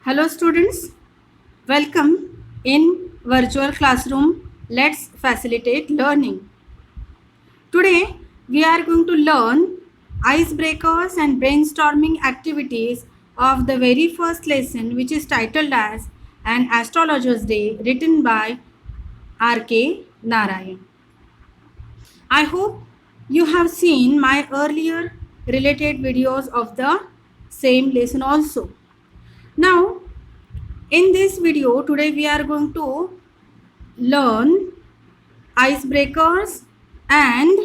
Hello students, welcome in virtual classroom. Let's facilitate learning. Today we are going to learn icebreakers and brainstorming activities of the very first lesson, which is titled as An Astrologer's Day, written by R.K. Narayan. I hope you have seen my earlier related videos of the same lesson also. Now in this video today we are going to learn icebreakers and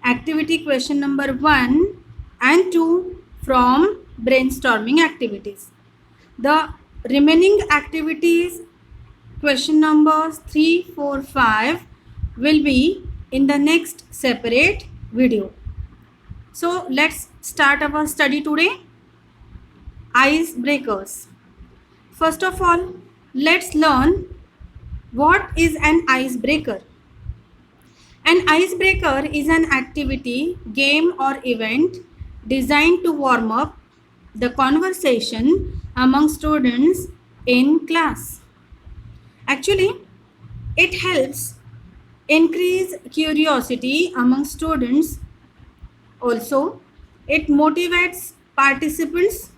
activity question number 1 and 2 from brainstorming activities. The remaining activities question numbers 3, 4, 5 will be in the next separate video. So let's start our study today. Icebreakers. First of all, let's learn what is an icebreaker. An icebreaker is an activity, game or event designed to warm up the conversation among students in class. Actually, it helps increase curiosity among students. Also, it motivates participants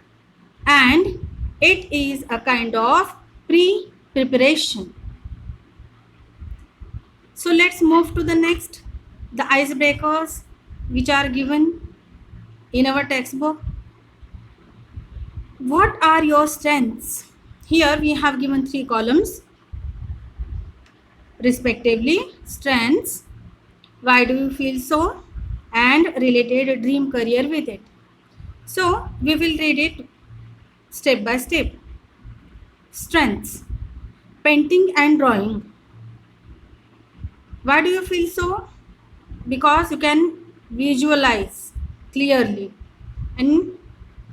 and it is a kind of pre-preparation. So let's move to the next, the icebreakers which are given in our textbook. What are your strengths? Here we have given 3 columns respectively: strengths, why do you feel so, and related dream career with it. So we will read it step by step. Strengths: painting and drawing. Why do you feel so? Because you can visualize clearly and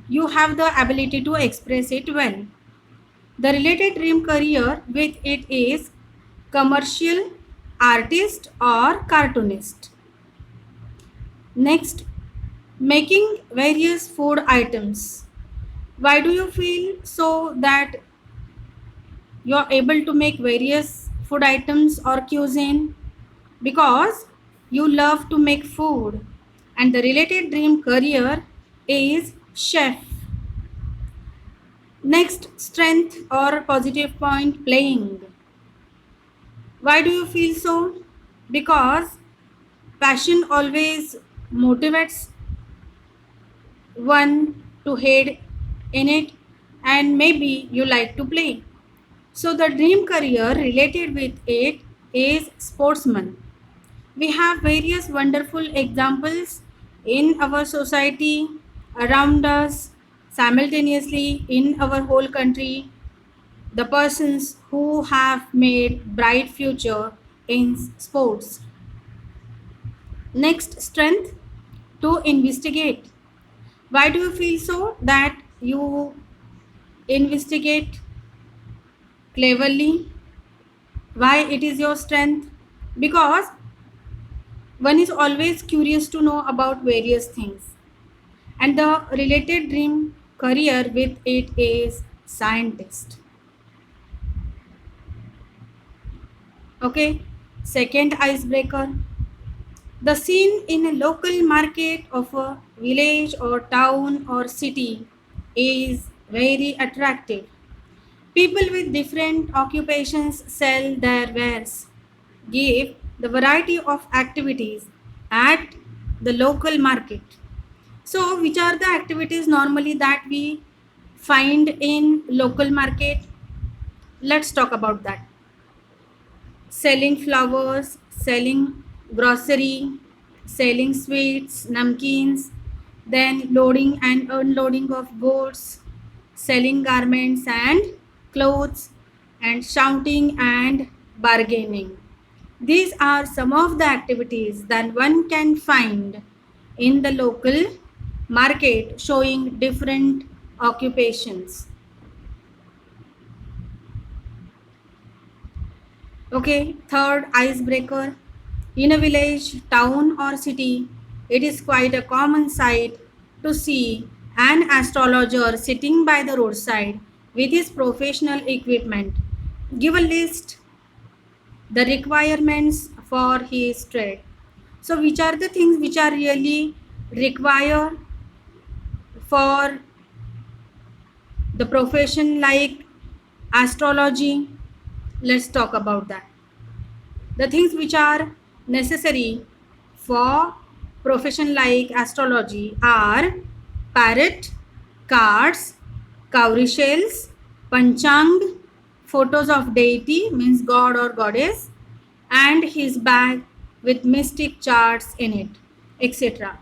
you have the ability to express it well. The related dream career with it is commercial artist or cartoonist. Next, making various food items. Why do you feel so that you are able to make various food items or cuisine? Because you love to make food, and the related dream career is chef. Next, strength or positive point, playing. Why do you feel so? Because passion always motivates one to head in it, and maybe you like to play. So the dream career related with it is sportsman. We have various wonderful examples in our society, around us, simultaneously in our whole country. The persons who have made bright future in sports. Next, strength to investigate. Why do you feel so that you investigate cleverly? Why it is your strength? Because one is always curious to know about various things, and the related dream career with it is scientist. Okay, second icebreaker. The scene in a local market of a village or town or city is very attractive. People with different occupations sell their wares, give the variety of activities at the local market. So, which are the activities normally that we find in local market? Let's talk about that. Selling flowers, selling grocery, selling sweets, namkeens, then loading and unloading of goods, selling garments and clothes, and shouting and bargaining. These are some of the activities that one can find in the local market showing different occupations. Okay, third icebreaker. In a village, town, or city, it is quite a common sight to see an astrologer sitting by the roadside with his professional equipment. Give a list the requirements for his trade. So which are the things which are really required for the profession like astrology? Let's talk about that. The things which are necessary for profession like astrology are parrot, cards, cowrie shells, panchang, photos of deity means god or goddess, and his bag with mystic charts in it, etc.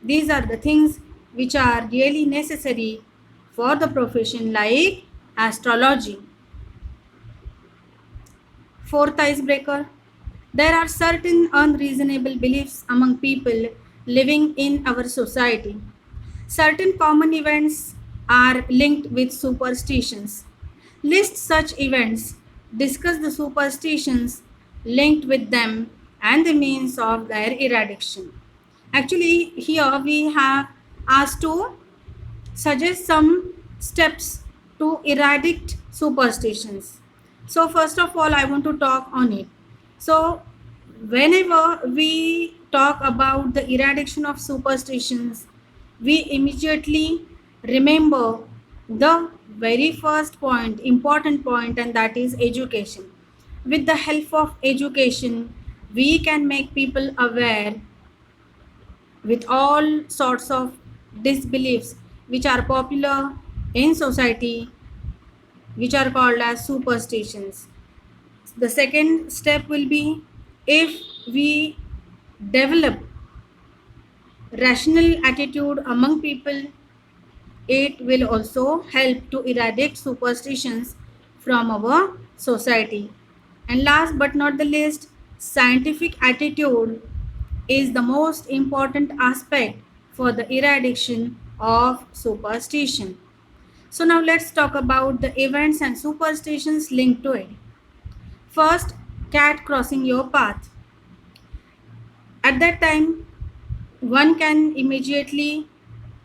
These are the things which are really necessary for the profession like astrology. Fourth icebreaker. There are certain unreasonable beliefs among people living in our society. Certain common events are linked with superstitions. List such events, discuss the superstitions linked with them, and the means of their eradication. Actually, here we have asked to suggest some steps to eradicate superstitions. So first of all, I want to talk on it. So whenever we talk about the eradication of superstitions, we immediately remember the very first point, important point, and that is education. With the help of education, we can make people aware with all sorts of disbeliefs which are popular in society, which are called as superstitions. The second step will be, if we develop rational attitude among people, it will also help to eradicate superstitions from our society. And last but not the least, scientific attitude is the most important aspect for the eradication of superstition. So now let's talk about the events and superstitions linked to it. First, cat crossing your path. At that time, one can immediately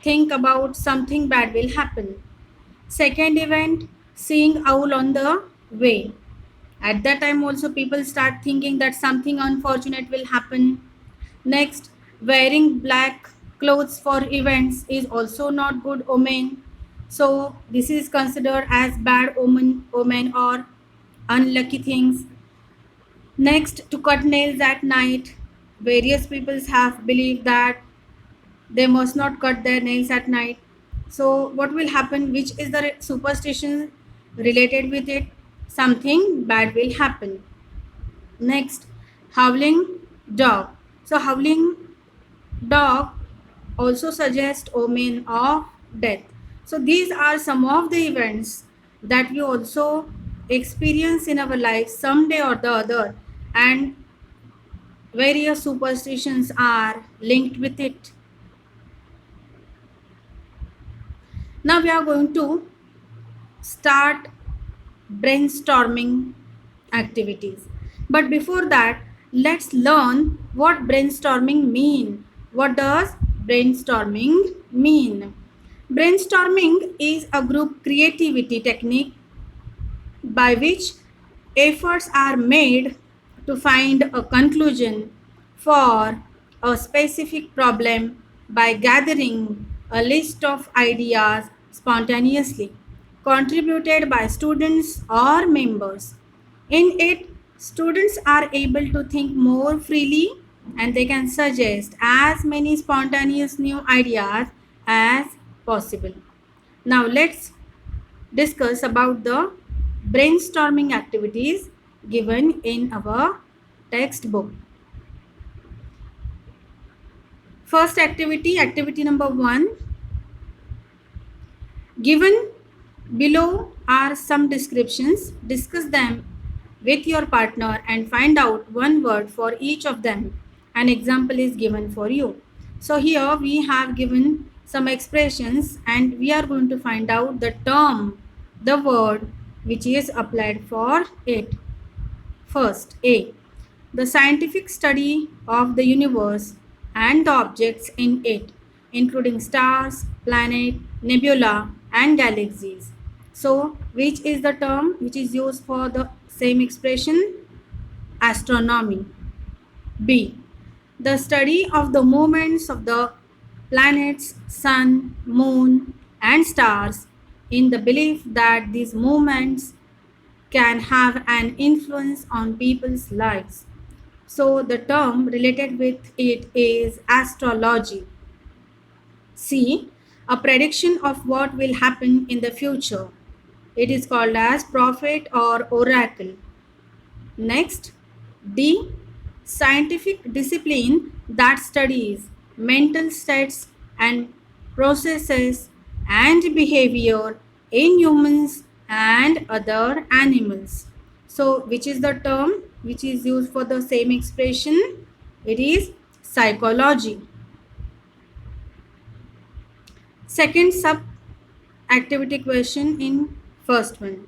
think about something bad will happen. Second event, seeing owl on the way. At that time also people start thinking that something unfortunate will happen. Next, wearing black clothes for events is also not good omen. So this is considered as bad omen or unlucky things. Next, to cut nails at night. Various people have believed that they must not cut their nails at night. So what will happen? Which is the superstition related with it? Something bad will happen. Next, howling dog. So howling dog also suggests omen of death. So these are some of the events that we also experience in our life someday or the other, and various superstitions are linked with it. Now we are going to start brainstorming activities. But before that, let's learn what brainstorming mean. What does brainstorming mean? Brainstorming is a group creativity technique by which efforts are made to find a conclusion for a specific problem by gathering a list of ideas spontaneously, contributed by students or members. In it, students are able to think more freely and they can suggest as many spontaneous new ideas as possible. Now let's discuss about the brainstorming activities given in our textbook. First activity, activity number 1. Given below are some descriptions. Discuss them with your partner and find out one word for each of them. An example is given for you. So here we have given some expressions and we are going to find out the term, the word which is applied for it. First, A. The scientific study of the universe and the objects in it, including stars, planet, nebula, and galaxies. So, which is the term which is used for the same expression? Astronomy. B. The study of the movements of the planets, sun, moon, and stars in the belief that these movements can have an influence on people's lives. So, the term related with it is astrology. C. A prediction of what will happen in the future. It is called as prophet or oracle. Next, D. Scientific discipline that studies mental states and processes and behavior in humans and other animals. So, which is the term which is used for the same expression? It is psychology. Second sub activity question in first one.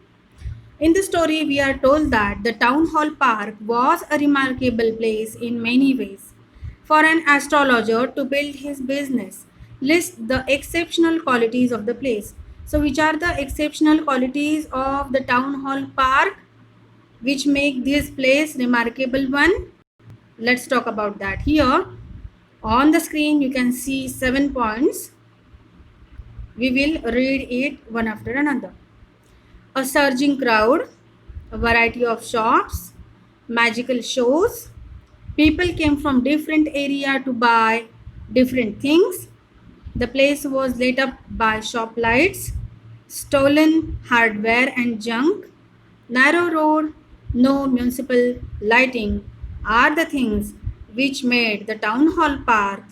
In the story, we are told that the town hall park was a remarkable place in many ways. For an astrologer to build his business, list the exceptional qualities of the place. So, which are the exceptional qualities of the town hall park which make this place remarkable one? Let's talk about that. Here on the screen, you can see 7 points. We will read it one after another. A surging crowd, a variety of shops, magical shows. People came from different area to buy different things. The place was lit up by shop lights, stolen hardware and junk. Narrow road, no municipal lighting are the things which made the town hall park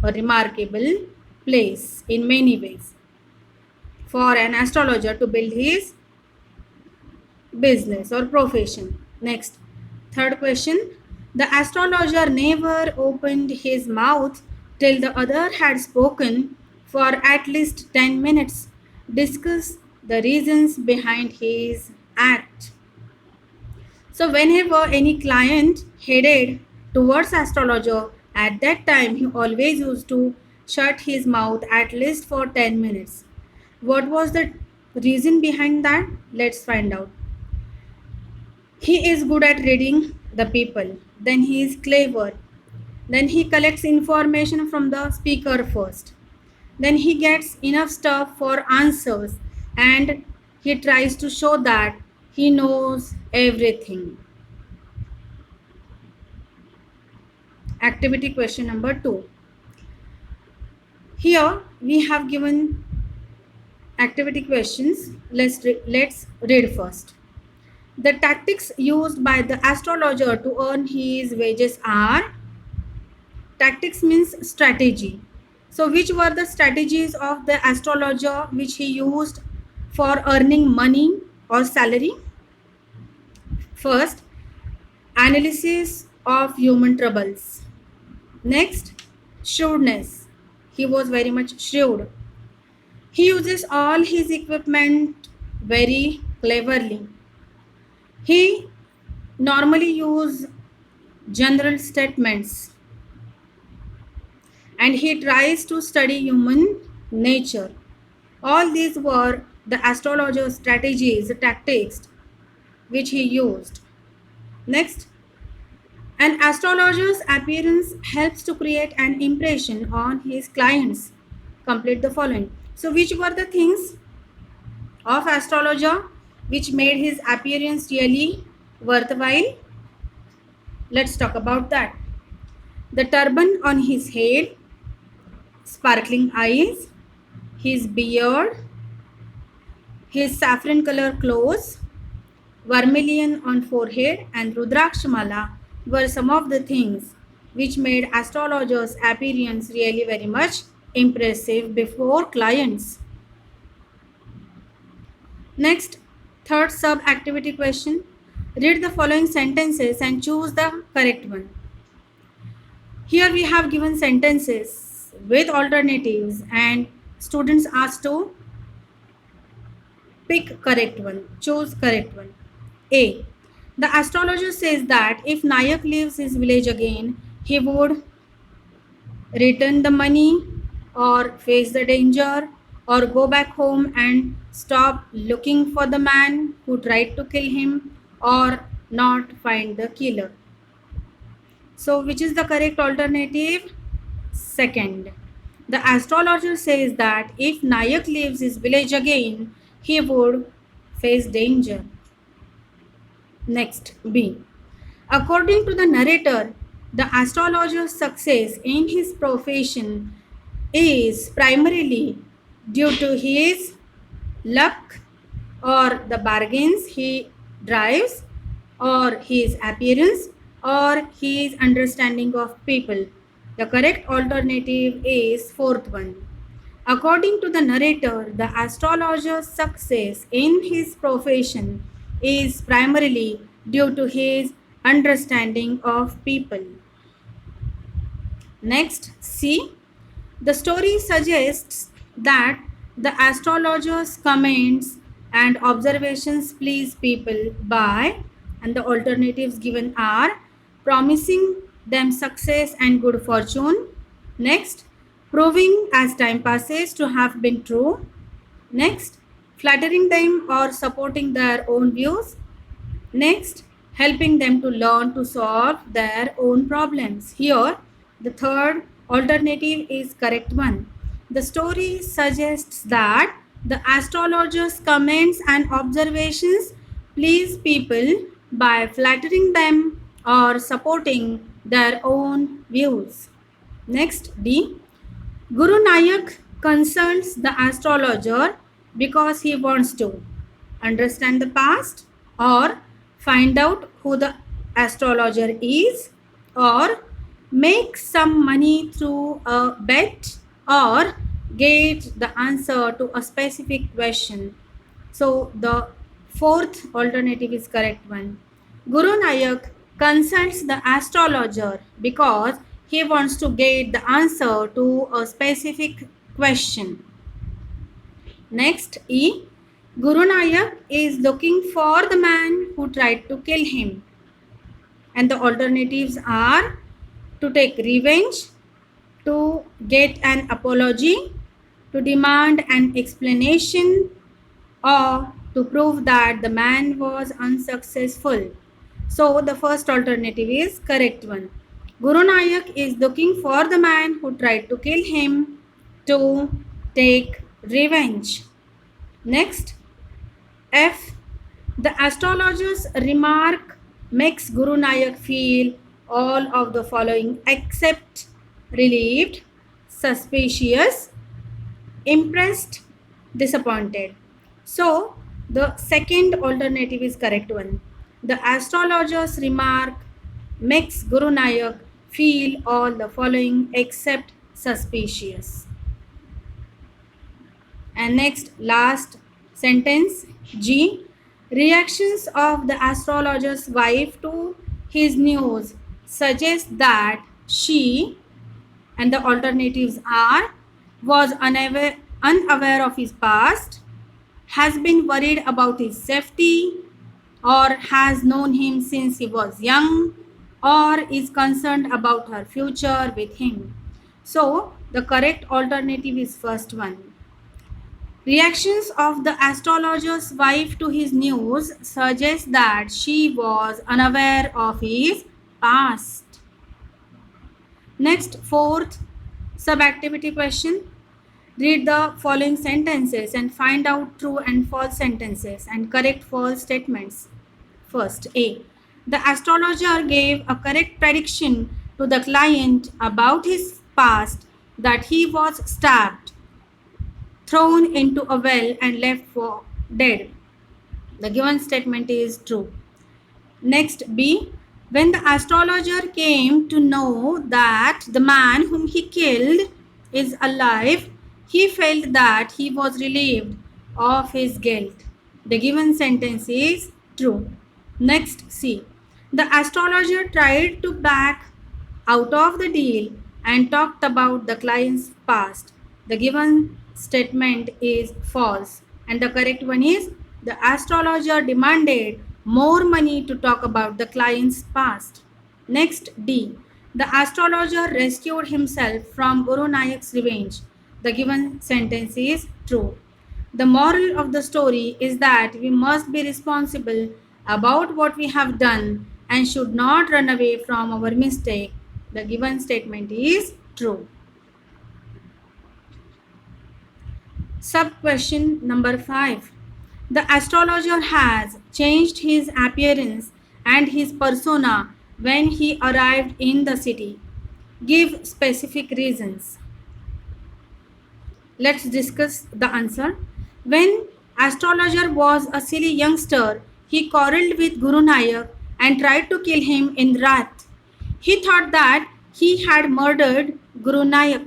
a remarkable place in many ways. For an astrologer to build his business or profession. Next, third question. The astrologer never opened his mouth till the other had spoken for at least 10 minutes. Discuss the reasons behind his act. So, whenever any client headed towards astrologer, at that time he always used to shut his mouth at least for 10 minutes. What was the reason behind that? Let's find out. He is good at reading the people, then he is clever, then he collects information from the speaker first, then he gets enough stuff for answers, and he tries to show that he knows everything. Activity question number 2. Here we have given activity questions. Let's read first. The tactics used by the astrologer to earn his wages are. Tactics means strategy. So, which were the strategies of the astrologer which he used for earning money or salary? First, analysis of human troubles. Next, shrewdness. He was very much shrewd. He uses all his equipment very cleverly. He normally use general statements, and he tries to study human nature. All these were the astrologer's strategies, tactics which he used. Next, an astrologer's appearance helps to create an impression on his clients. Complete the following. So, which were the things of astrologer which made his appearance really worthwhile? Let's talk about that. The turban on his head, sparkling eyes, his beard, his saffron color clothes, vermilion on forehead, and rudrakshamala were some of the things which made astrologers' appearance really very much impressive before clients. Next, third sub activity question. Read the following sentences and choose the correct one. Here we have given sentences with alternatives, and students asked to pick correct one, choose correct one. A. The astrologer says that if Nayak leaves his village again, he would return the money or face the danger or go back home and stop looking for the man who tried to kill him, or not find the killer. So which is the correct alternative? Second. The astrologer says that if Nayak leaves his village again, he would face danger. Next, B. According to the narrator, the astrologer's success in his profession is primarily due to his luck, or the bargains he drives, or his appearance, or his understanding of people. The correct alternative is fourth one. According to the narrator, the astrologer's success in his profession is primarily due to his understanding of people. Next, C. The story suggests that the astrologer's comments and observations please people by, and the alternatives given are, promising them success and good fortune. Next, proving as time passes to have been true. Next, flattering them or supporting their own views. Next, helping them to learn to solve their own problems. Here, the third alternative is correct one. The story suggests that the astrologer's comments and observations please people by flattering them or supporting their own views. Next, D. Guru Nayak consults the astrologer because he wants to understand the past, or find out who the astrologer is, or make some money through a bet, or get the answer to a specific question. So the fourth alternative is correct one. Guru Nayak consults the astrologer because he wants to get the answer to a specific question. Next, E. Guru Nayak is looking for the man who tried to kill him. And the alternatives are to take revenge, to get an apology, to demand an explanation, or to prove that the man was unsuccessful. So the first alternative is correct one. Guru Nayak is looking for the man who tried to kill him to take revenge. Next, F. The astrologer's remark makes Guru Nayak feel all of the following except relieved, suspicious, impressed, disappointed. So the second alternative is correct one. The astrologer's remark makes Guru Nayak feel all the following except suspicious. And next, last sentence, G. Reactions of the astrologer's wife to his news suggest that she, and the alternatives are, was unaware of his past, has been worried about his safety, or has known him since he was young, or is concerned about her future with him. So the correct alternative is first one. Reactions of the astrologer's wife to his news suggest that she was unaware of his past. Next, fourth sub-activity question. Read the following sentences and find out true and false sentences and correct false statements. First, A. The astrologer gave a correct prediction to the client about his past, that he was stabbed, thrown into a well, and left for dead. The given statement is true. Next, B. When the astrologer came to know that the man whom he killed is alive, he felt that he was relieved of his guilt. The given sentence is true. Next, C. The astrologer tried to back out of the deal and talked about the client's past. The given statement is false, and the correct one is, the astrologer demanded more money to talk about the client's past. Next, D. The astrologer rescued himself from Guru Nayak's revenge. The given sentence is true. The moral of the story is that we must be responsible about what we have done and should not run away from our mistake. The given statement is true. Sub question number 5. The astrologer has changed his appearance and his persona when he arrived in the city. Give specific reasons. Let's discuss the answer. When astrologer was a silly youngster, he quarreled with Guru Nayak and tried to kill him in wrath. He thought that he had murdered Guru Nayak.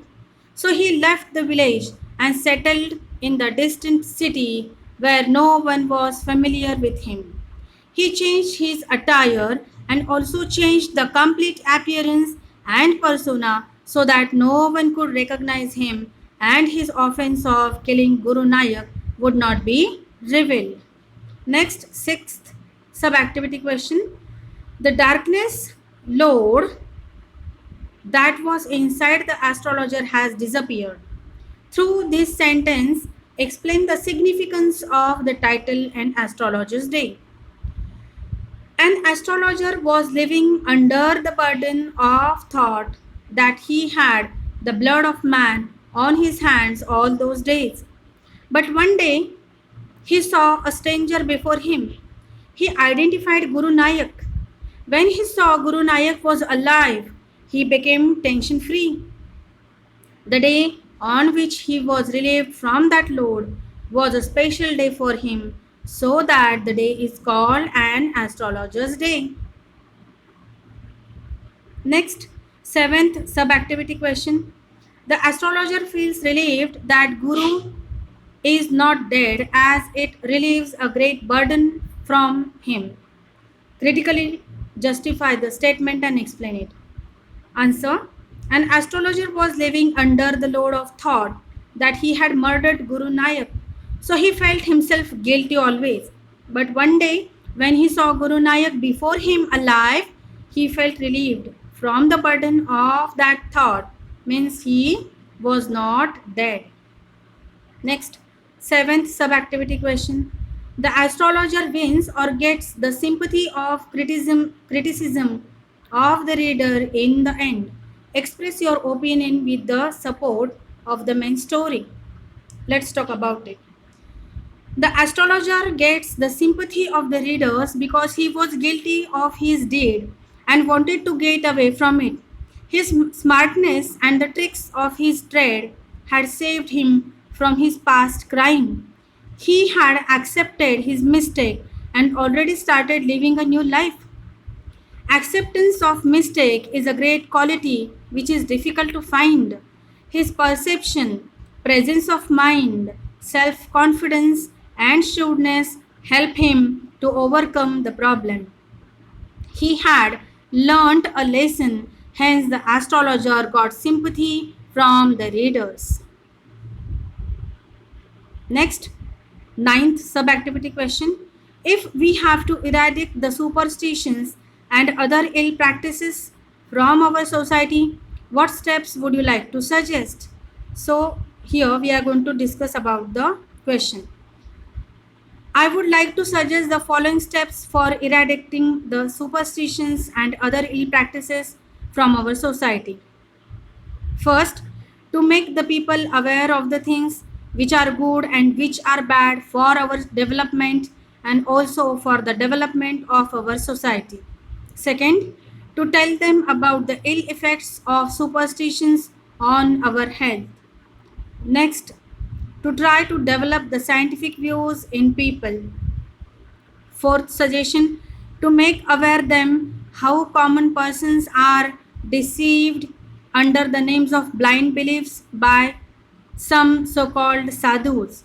So he left the village and settled in the distant city where no one was familiar with him. He changed his attire and also changed the complete appearance and persona so that no one could recognize him and his offense of killing Guru Nayak would not be revealed. Next, sixth sub-activity question. The darkness lord that was inside the astrologer has disappeared. Through this sentence, explain the significance of the title and astrologer's day. An astrologer was living under the burden of thought that he had the blood of man on his hands all those days. But one day he saw a stranger before him. He identified Guru Nayak. When he saw Guru Nayak was alive, he became tension free. The day on which he was relieved from that load was a special day for him, so that the day is called an astrologer's day. Next, seventh sub-activity question. The astrologer feels relieved that Guru is not dead as it relieves a great burden from him. Critically justify the statement and explain it. Answer. An astrologer was living under the load of thought that he had murdered Guru Nayak. So he felt himself guilty always. But one day, when he saw Guru Nayak before him alive, he felt relieved from the burden of that thought, means he was not dead. Next, seventh sub-activity question. The astrologer wins or gets the sympathy of criticism of the reader in the end. Express your opinion with the support of the main story. Let's talk about it. The astrologer gets the sympathy of the readers because he was guilty of his deed and wanted to get away from it. His smartness and the tricks of his trade had saved him from his past crime. He had accepted his mistake and already started living a new life. Acceptance of mistake is a great quality which is difficult to find. His perception, presence of mind, self-confidence and shrewdness help him to overcome the problem. He had learnt a lesson, hence the astrologer got sympathy from the readers. Next, ninth sub-activity question. If we have to eradicate the superstitions and other ill practices from our society, what steps would you like to suggest? So here we are going to discuss about the question. I would like to suggest the following steps for eradicating the superstitions and other ill practices from our society. First, to make the people aware of the things which are good and which are bad for our development and also for the development of our society. Second, to tell them about the ill effects of superstitions on our health. Next, to try to develop the scientific views in people. Fourth suggestion, to make aware them how common persons are deceived under the names of blind beliefs by some so-called sadhus.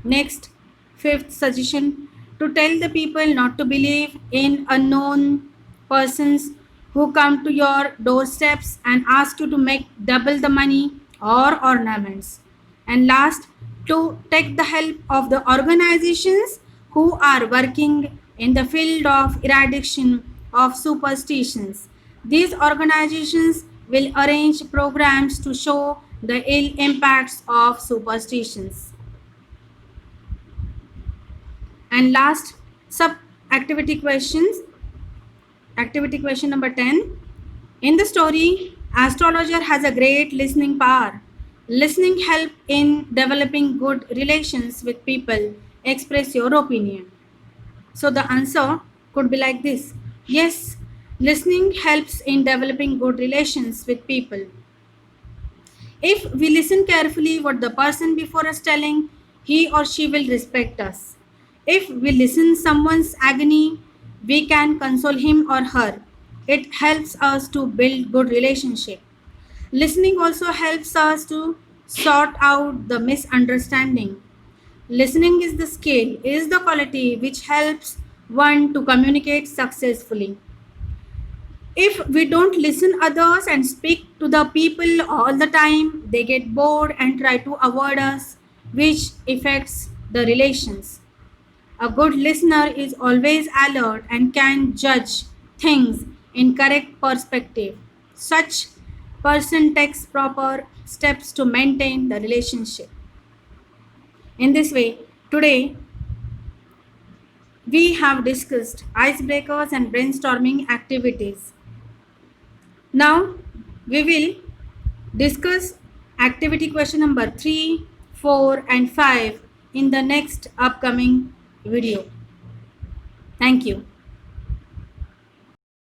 Next, fifth suggestion, to tell the people not to believe in unknown persons who come to your doorsteps and ask you to make double the money or ornaments. And last, to take the help of the organizations who are working in the field of eradication of superstitions. These organizations will arrange programs to show the ill impacts of superstitions. And last sub activity questions. Activity question number 10. In the story, astrologer has a great listening power. Listening help in developing good relations with people. Express your opinion. So the answer could be like this. Yes, listening helps in developing good relations with people. If we listen carefully what the person before us telling, he or she will respect us. If we listen someone's agony, we can console him or her. It helps us to build good relationship. Listening also helps us to sort out the misunderstanding. Listening is the skill, is the quality which helps one to communicate successfully. If we don't listen others and speak to the people all the time, they get bored and try to avoid us, which affects the relations. A good listener is always alert and can judge things in correct perspective. Such person takes proper steps to maintain the relationship. In this way, today we have discussed icebreakers and brainstorming activities. Now we will discuss activity question number 3, 4 and 5 in the next upcoming video. Thank you.